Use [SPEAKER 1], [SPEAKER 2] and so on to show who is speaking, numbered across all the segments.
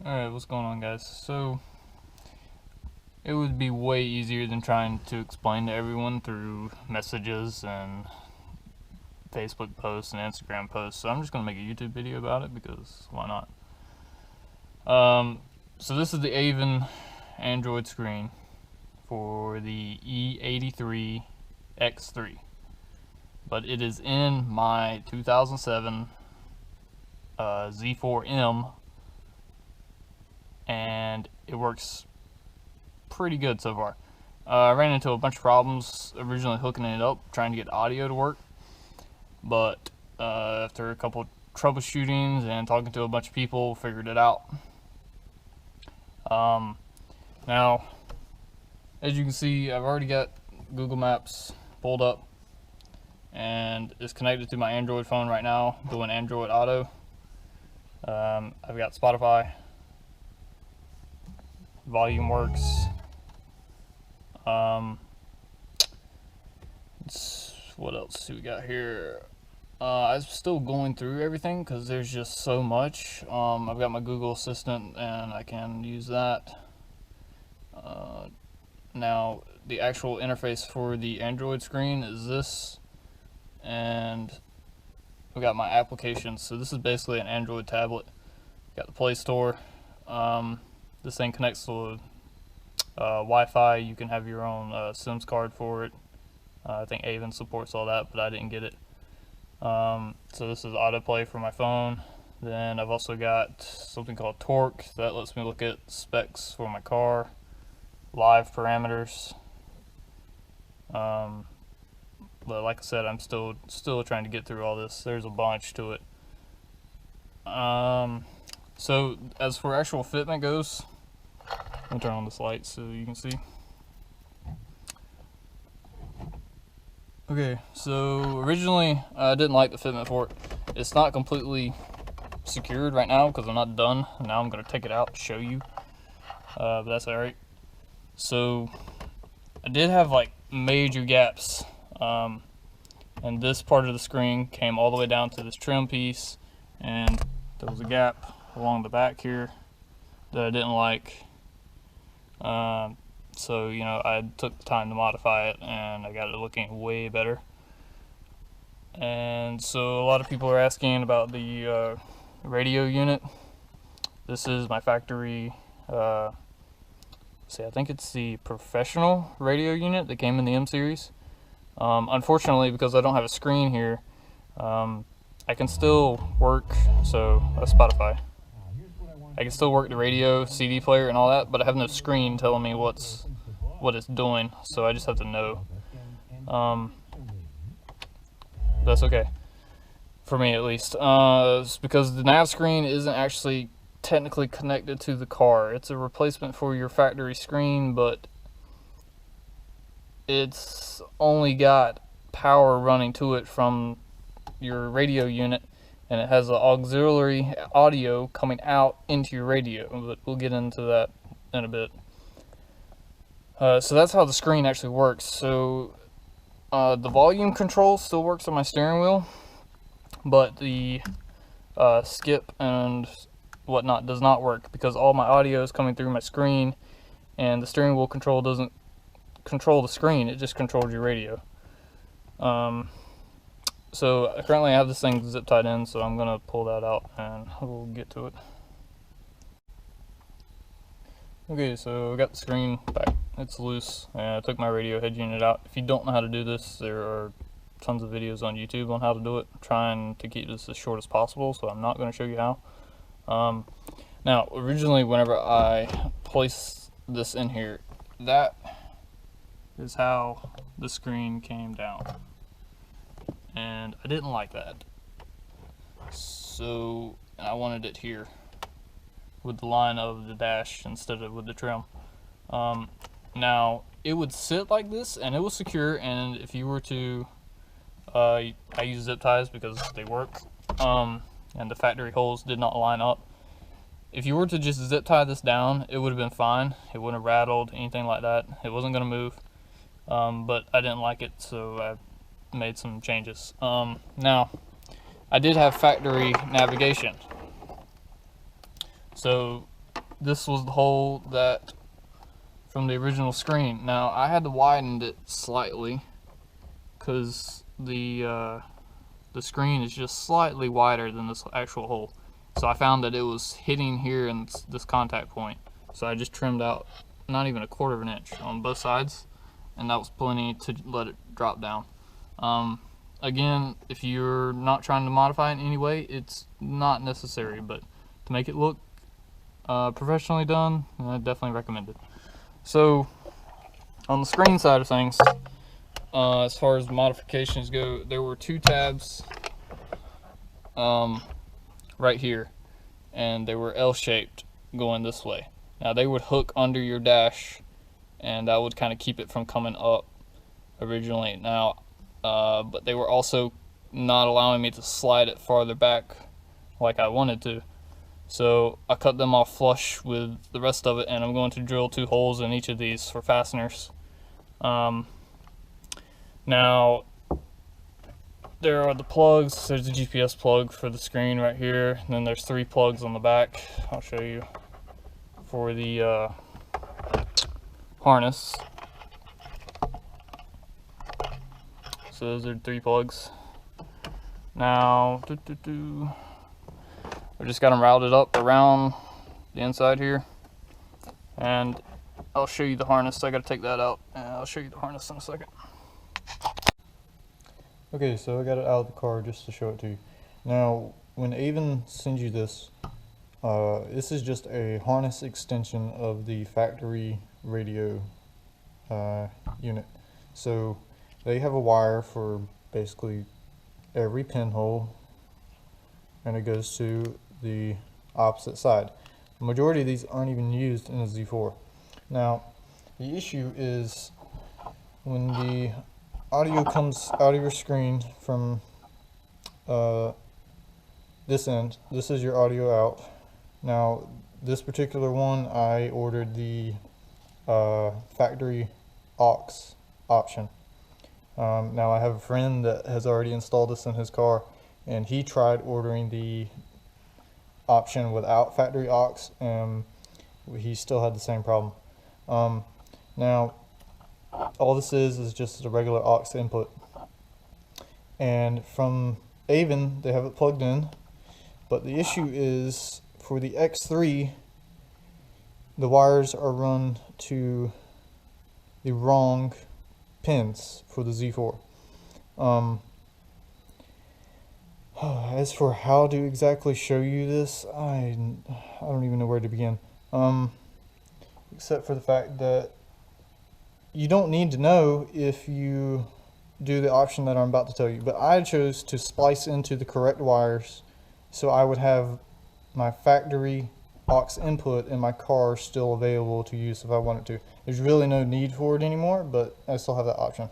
[SPEAKER 1] Alright, what's going on, guys? So, it would be way easier than trying to explain to everyone through messages and Facebook posts and Instagram posts, so I'm just going to make a YouTube video about it because why not? So this is the AVIN Android screen for the E83X3, but it is in my 2007 Z4M, and it works pretty good so far. I ran into a bunch of problems originally hooking it up, trying to get audio to work, but after a couple troubleshootings and talking to a bunch of people, figured it out. Now, as you can see, I've already got Google Maps pulled up, and it's connected to my Android phone right now, doing Android Auto. I've got Spotify, volume works. What else do we got here? I'm still going through everything because there's just so much. I've got my Google Assistant and I can use that. Now the actual interface for the Android screen is this, and we got my applications. So this is basically an Android tablet. Got the Play Store. This thing connects to Wi-Fi. You can have your own SIMs card for it. I think AVIN supports all that, but I didn't get it. So this is autoplay for my phone. Then I've also got something called Torque that lets me look at specs for my car, live parameters. But like I said, I'm still trying to get through all this. There's a bunch to it. So as for actual fitment goes, let me turn on this light so you can see. Okay, so originally I didn't like the fitment for it. It's not completely secured right now because I'm not done. Now I'm going to take it out and show you, but that's alright. So I did have like major gaps, and this part of the screen came all the way down to this trim piece, and there was a gap along the back here that I didn't like. So, you know, I took the time to modify it and I got it looking way better. And so a lot of people are asking about the radio unit. This is my factory, I think it's the professional radio unit that came in the M series. Unfortunately, because I don't have a screen here, I can still work, so that's Spotify. I can still work the radio, CD player, and all that, but I have no screen telling me what it's doing, so I just have to know. That's okay, for me at least. It's because the nav screen isn't actually technically connected to the car. It's a replacement for your factory screen, but it's only got power running to it from your radio unit, and it has an auxiliary audio coming out into your radio, but we'll get into that in a bit. So that's how the screen actually works. So the volume control still works on my steering wheel, but the skip and whatnot does not work because all my audio is coming through my screen, and the steering wheel control doesn't control the screen, it just controls your radio. So currently I have this thing zip tied in, so I'm gonna pull that out and we'll get to it. Okay, so I got the screen back. It's loose, and I took my radio head unit out. If you don't know how to do this, there are tons of videos on YouTube on how to do it. I'm trying to keep this as short as possible, so I'm not going to show you how. Now, originally, whenever I placed this in here, that is how the screen came down, and I didn't like that. So I wanted it here with the line of the dash instead of with the trim. Now it would sit like this and it was secure, and if you were to I use zip ties because they work, and the factory holes did not line up. If you were to just zip tie this down, it would have been fine. It wouldn't have rattled, anything like that. It wasn't going to move, but I didn't like it, so I made some changes. Now I did have factory navigation. So this was the hole that from the original screen. Now I had to widen it slightly because the screen is just slightly wider than this actual hole. So I found that it was hitting here in this contact point. So I just trimmed out not even a quarter of an inch on both sides, and that was plenty to let it drop down. Again, if you're not trying to modify it in any way, it's not necessary, but to make it look professionally done, I definitely recommend it. So on the screen side of things, as far as modifications go, there were two tabs right here, and they were L-shaped going this way. Now they would hook under your dash, and that would kind of keep it from coming up originally. Now, but they were also not allowing me to slide it farther back like I wanted to. So I cut them off flush with the rest of it, and I'm going to drill 2 holes in each of these for fasteners. Now, there are the plugs. There's a GPS plug for the screen right here, and then there's 3 plugs on the back. I'll show you for the harness. So those are 3 plugs. Now, I just got them routed up around the inside here, and I'll show you the harness. I got to take that out, and I'll show you the harness in a second.
[SPEAKER 2] Okay, so I got it out of the car just to show it to you. Now, when AVIN sends you this, this is just a harness extension of the factory radio unit. So they have a wire for basically every pinhole, and it goes to the opposite side. The majority of these aren't even used in a Z4. Now, the issue is when the audio comes out of your screen from this end. This is your audio out. Now, this particular one, I ordered the factory aux option. Now, I have a friend that has already installed this in his car, and he tried ordering the option without factory aux, and he still had the same problem. Now, all this is just a regular aux input, and from AVIN they have it plugged in, but the issue is for the X3 the wires are run to the wrong pins for the Z4. As for how to exactly show you this, I don't even know where to begin, except for the fact that you don't need to know if you do the option that I'm about to tell you, but I chose to splice into the correct wires so I would have my factory aux input in my car still available to use if I wanted to. There's really no need for it anymore, but I still have that option.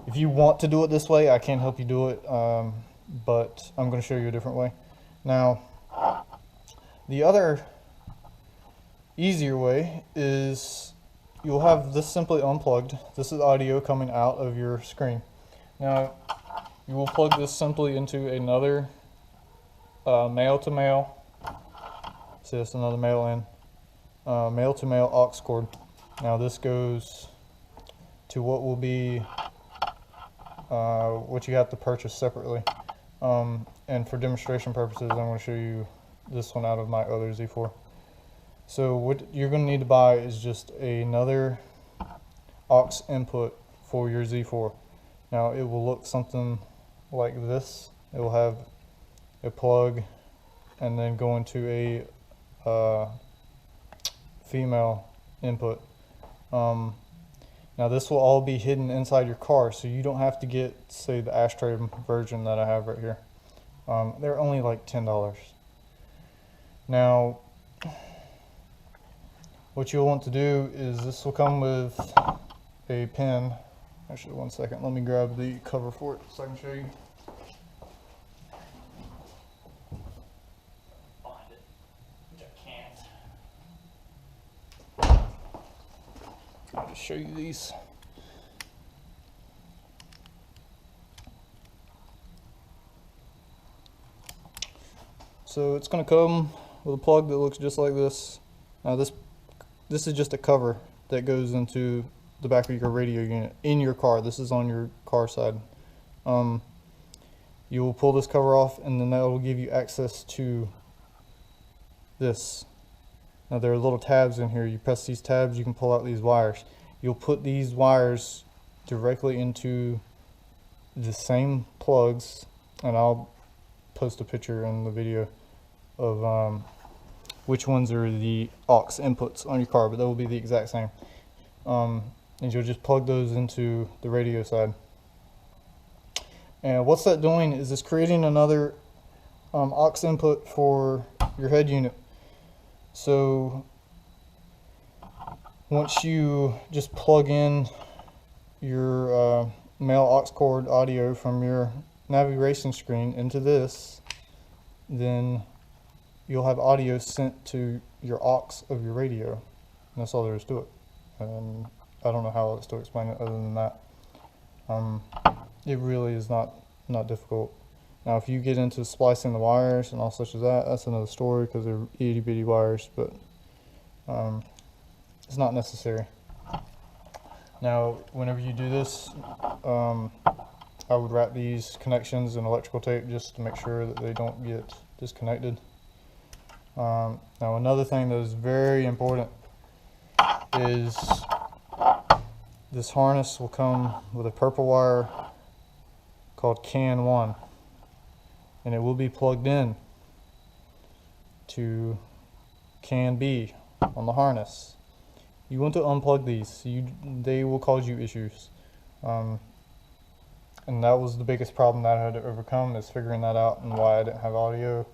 [SPEAKER 2] If you want to do it this way, I can help you do it, but I'm going to show you a different way. Now, the other easier way is you'll have this simply unplugged. This is audio coming out of your screen. Now, you will plug this simply into another male-to-male. See, that's another male in. Male-to-male aux cord. Now, this goes to what will be what you have to purchase separately. And for demonstration purposes, I'm going to show you this one out of my other Z4. So what you're going to need to buy is just another aux input for your Z4. Now it will look something like this. It will have a plug and then go into a female input. Now this will all be hidden inside your car, so you don't have to get, say, the ashtray version that I have right here. They're only like $10. Now, what you'll want to do is this will come with a pin. Actually, one second, let me grab the cover for it so I can show you.
[SPEAKER 1] Find it, which I can't. I'll just show you these. So it's going to come
[SPEAKER 2] with a plug that looks just like this. Now this is just a cover that goes into the back of your radio unit in your car. This is on your car side. You will pull this cover off, and then that will give you access to this. Now there are little tabs in here. You press these tabs, you can pull out these wires. You'll put these wires directly into the same plugs, and I'll post a picture in the video of which ones are the aux inputs on your car, but they will be the exact same. And you'll just plug those into the radio side. And what's that doing is it's creating another aux input for your head unit. So once you just plug in your male aux cord audio from your navigation screen into this, then you'll have audio sent to your aux of your radio. And that's all there is to it. And I don't know how else to explain it other than that. It really is not difficult. Now if you get into splicing the wires and all such as that, that's another story because they're itty bitty wires, but it's not necessary. Now whenever you do this, I would wrap these connections in electrical tape just to make sure that they don't get disconnected. Now another thing that is very important is this harness will come with a purple wire called CAN 1, and it will be plugged in to CAN B on the harness. You want to unplug these. They will cause you issues, and that was the biggest problem that I had to overcome, is figuring that out and why I didn't have audio.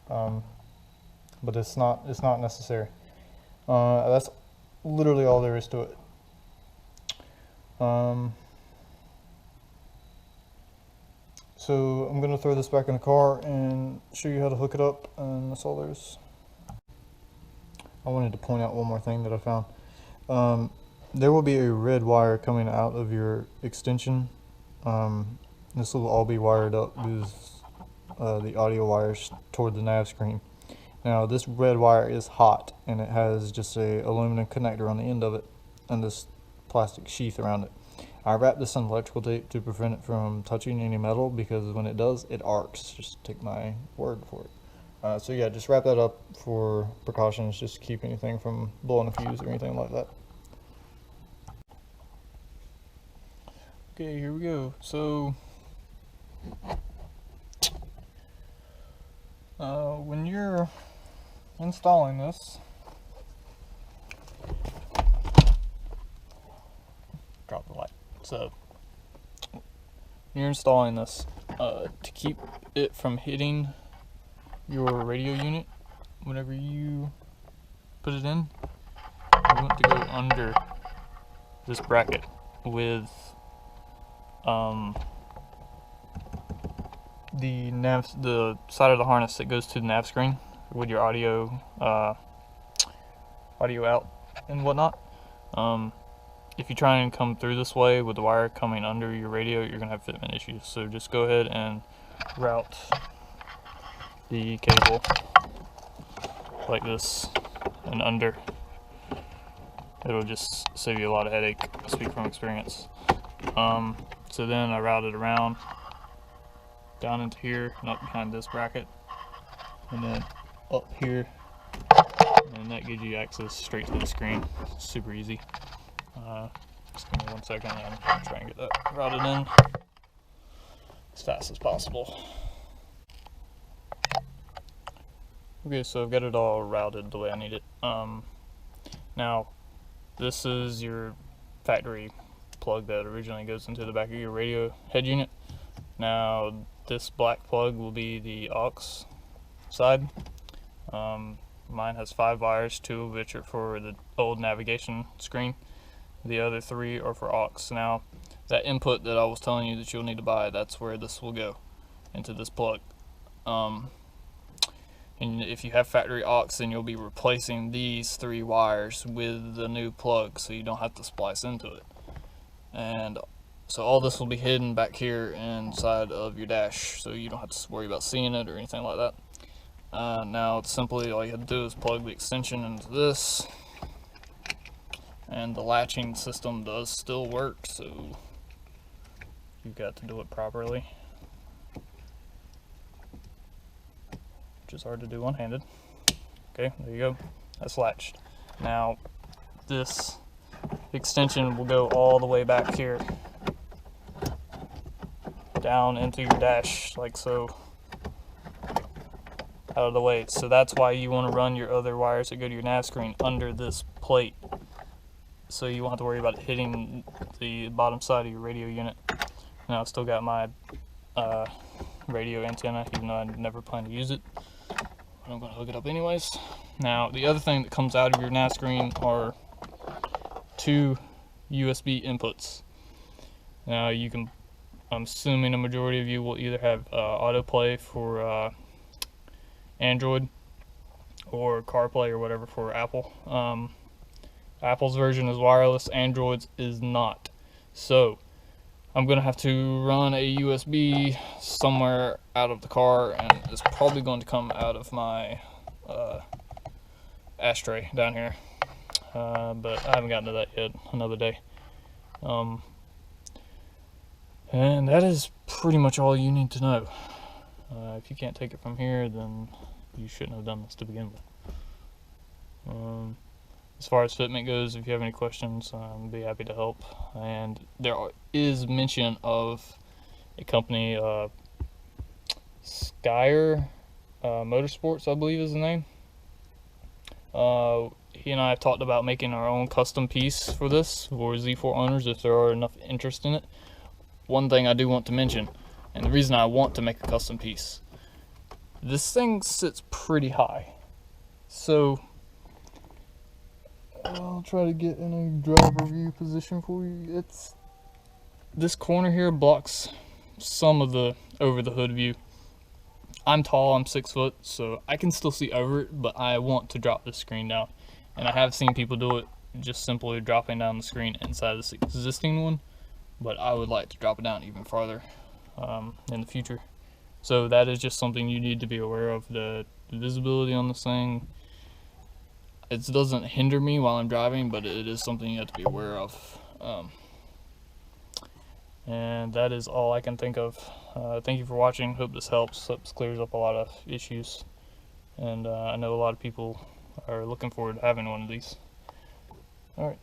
[SPEAKER 2] But it's not necessary. That's literally all there is to it. So I'm gonna throw this back in the car and show you how to hook it up, and that's all there is. I wanted to point out one more thing that I found. There will be a red wire coming out of your extension. This will all be wired up with the audio wires toward the nav screen. Now this red wire is hot, and it has just a aluminum connector on the end of it and this plastic sheath around it. I wrapped this in electrical tape to prevent it from touching any metal, because when it does, it arcs. Just take my word for it. So yeah, just wrap that up for precautions, just to keep anything from blowing a fuse or anything like that. Okay, here we go. So when you're installing this, drop the light. So when you're installing this, to keep it from hitting your radio unit whenever you put it in, you want to go under this bracket with the side of the harness that goes to the nav screen with your audio out and whatnot. If you try and come through this way with the wire coming under your radio, you're gonna have fitment issues. So just go ahead and route the cable like this and under. It'll just save you a lot of headache, speak from experience. So then I routed around down into here and up behind this bracket, and then up here, and that gives you access straight to the screen. It's super easy. Just give me 1 second and I'll try and get that routed in as fast as possible. Okay, so I've got it all routed the way I need it. Now, this is your factory plug that originally goes into the back of your radio head unit. Now, this black plug will be the aux side. Mine has 5 wires, 2 of which are for the old navigation screen. The other 3 are for aux. Now, that input that I was telling you that you'll need to buy, that's where this will go, into this plug. And if you have factory aux, then you'll be replacing these 3 wires with the new plug, so you don't have to splice into it. And so all this will be hidden back here inside of your dash, so you don't have to worry about seeing it or anything like that.
[SPEAKER 1] Now it's simply, all you have to do is plug the extension into this, and the latching system does still work, so you've got to do it properly, which is hard to do one-handed. Okay, there you go, that's latched. Now this extension will go all the way back here, down into your dash, like so, out of the way. So that's why you want to run your other wires that go to your nav screen under this plate, so you won't have to worry about it hitting the bottom side of your radio unit. Now I've still got my radio antenna, even though I never plan to use it, but I'm going to hook it up anyways. Now the other thing that comes out of your nav screen are 2 USB inputs. Now you can, I'm assuming a majority of you will either have autoplay for Android or CarPlay or whatever for Apple. Apple's version is wireless, Android's is not. So I'm gonna have to run a USB somewhere out of the car, and it's probably going to come out of my ashtray down here. But I haven't gotten to that yet, another day. And that is pretty much all you need to know. If you can't take it from here, then you shouldn't have done this to begin with. As far as fitment goes, if you have any questions, I'll be happy to help. And there is mention of a company, Skyer Motorsports, I believe is the name. He and I have talked about making our own custom piece for this for Z4 owners if there are enough interest in it. One thing I do want to mention, and the reason I want to make a custom piece, this thing sits pretty high. So I'll try to get in a driver view position for you. This corner here blocks some of the over the hood view. I'm tall, I'm 6 foot, so I can still see over it, but I want to drop the screen down. And I have seen people do it just simply dropping down the screen inside this existing one, but I would like to drop it down even farther in the future. So that is just something you need to be aware of. The visibility on this thing, it doesn't hinder me while I'm driving, but it is something you have to be aware of. And that is all I can think of. Thank you for watching. Hope this helps. Hope this clears up a lot of issues. And I know a lot of people are looking forward to having one of these. Alright.